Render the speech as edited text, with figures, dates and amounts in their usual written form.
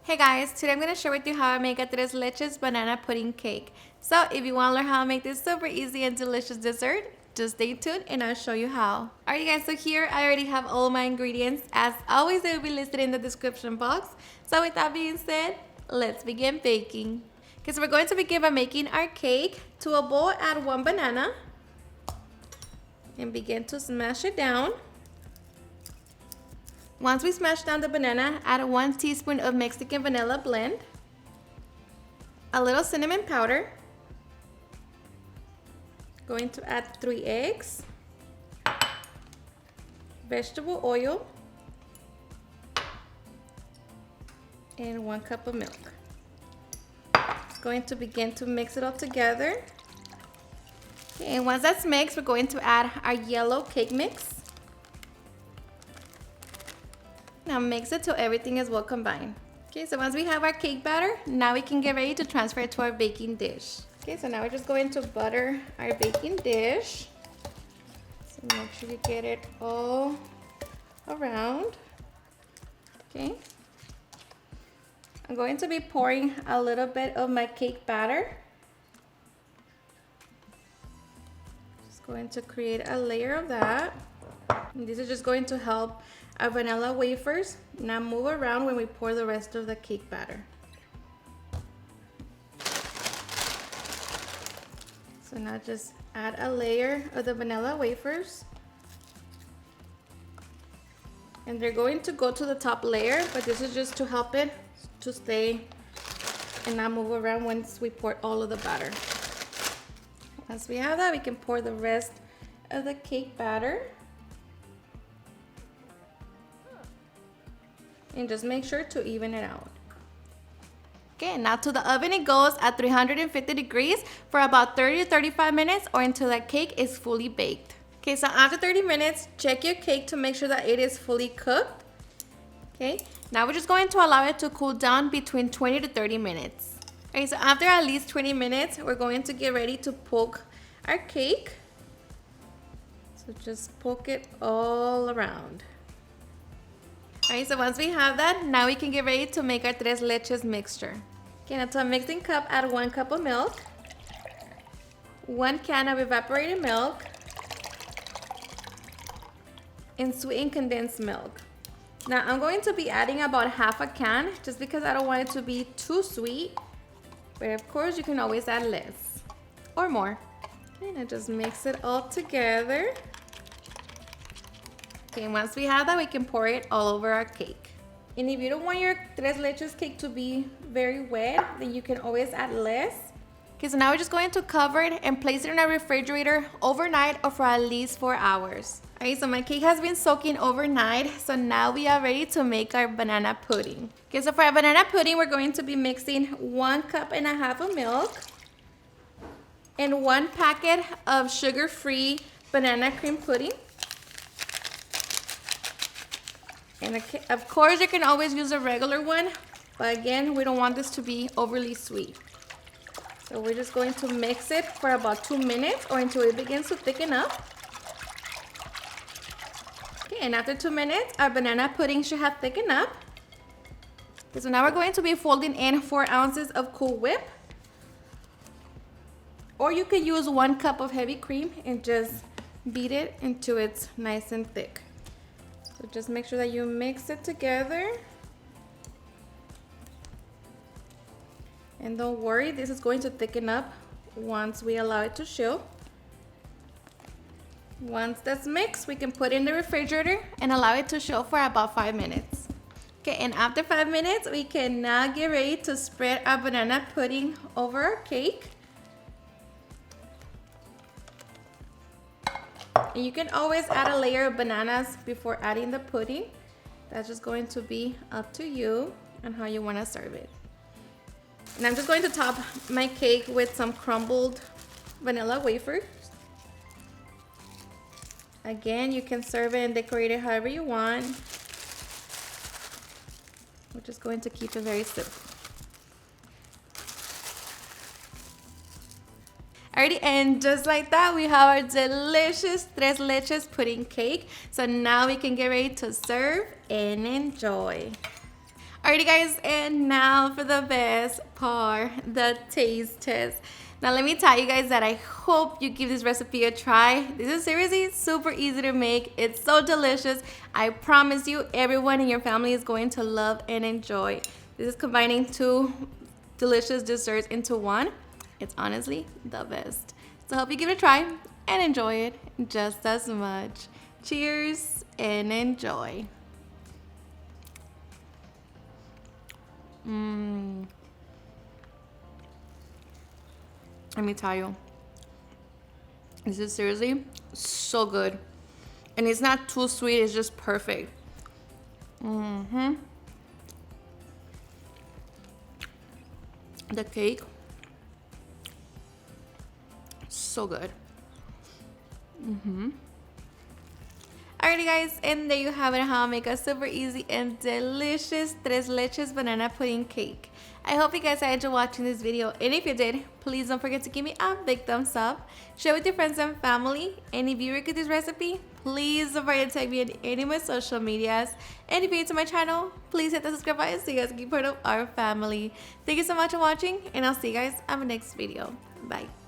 Hey guys, today I'm going to share with you how I make a tres leches banana pudding cake. So if you want to learn how to make this super easy and delicious dessert, just stay tuned and I'll show you how. Alright guys, so here I already have all my ingredients. As always, they will be listed in the description box. So with that being said, let's begin baking. Okay, so we're going to begin by making our cake. To a bowl, add 1 banana and begin to smash it down. Once we smash down the banana, add 1 teaspoon of Mexican vanilla blend, a little cinnamon powder, going to add 3 eggs, vegetable oil, and 1 cup of milk. Just going to begin to mix it all together. Okay, and once that's mixed, we're going to add our yellow cake mix. Now mix it till everything is well combined. Okay, so once we have our cake batter, now we can get ready to transfer it to our baking dish. Okay, so now we're just going to butter our baking dish. So make sure you get it all around. Okay. I'm going to be pouring a little bit of my cake batter. Just going to create a layer of that. And this is just going to help our vanilla wafers not move around when we pour the rest of the cake batter. So now just add a layer of the vanilla wafers. And they're going to go to the top layer, but this is just to help it to stay and not move around once we pour all of the batter. Once we have that, we can pour the rest of the cake batter. And just make sure to even it out. Okay, now to the oven it goes at 350 degrees for about 30 to 35 minutes or until that cake is fully baked. Okay, so after 30 minutes, check your cake to make sure that it is fully cooked. Okay, now we're just going to allow it to cool down between 20 to 30 minutes. Okay, so after at least 20 minutes, we're going to get ready to poke our cake. So just poke it all around. Alright, so once we have that, now we can get ready to make our tres leches mixture. Okay, now to a mixing cup, add 1 cup of milk, 1 can of evaporated milk, and sweetened condensed milk. Now I'm going to be adding about half a can just because I don't want it to be too sweet. But of course you can always add less or more. Okay, now just mix it all together. Okay, once we have that, we can pour it all over our cake. And if you don't want your tres leches cake to be very wet, then you can always add less. Okay, so now we're just going to cover it and place it in our refrigerator overnight or for at least 4 hours. Alright, so my cake has been soaking overnight, so now we are ready to make our banana pudding. Okay, so for our banana pudding, we're going to be mixing 1.5 cups of milk and 1 packet of sugar-free banana cream pudding. And of course, you can always use a regular one, but again, we don't want this to be overly sweet. So we're just going to mix it for about 2 minutes or until it begins to thicken up. Okay, and after 2 minutes, our banana pudding should have thickened up. Okay, so now we're going to be folding in 4 ounces of Cool Whip. Or you can use 1 cup of heavy cream and just beat it until it's nice and thick. So just make sure that you mix it together. And don't worry, this is going to thicken up once we allow it to chill. Once that's mixed, we can put it in the refrigerator and allow it to chill for about 5 minutes. Okay, and after 5 minutes, we can now get ready to spread our banana pudding over our cake. And you can always add a layer of bananas before adding the pudding. That's just going to be up to you and how you want to serve it. And I'm just going to top my cake with some crumbled vanilla wafers. Again, you can serve it and decorate it however you want. We're just going to keep it very simple. Alrighty, and just like that, we have our delicious tres leches pudding cake. So now we can get ready to serve and enjoy. Alrighty guys, and now for the best part, the taste test. Now let me tell you guys that I hope you give this recipe a try. This is seriously super easy to make. It's so delicious. I promise you, everyone in your family is going to love and enjoy. This is combining two delicious desserts into one. It's honestly the best. So I hope you give it a try and enjoy it just as much. Cheers and enjoy. Let me tell you, this is seriously so good. And it's not too sweet, it's just perfect. The cake, so good. Alrighty guys, and there you have it, how I make a super easy and delicious tres leches banana pudding cake. I hope you guys enjoyed watching this video, and if you did, please don't forget to give me a big thumbs up, share with your friends and family, and if you like this recipe, please don't forget to tag me on any of my social medias, and if you're new to my channel, please hit the subscribe button so you guys can be part of our family. Thank you so much for watching, and I'll see you guys on the next video. Bye.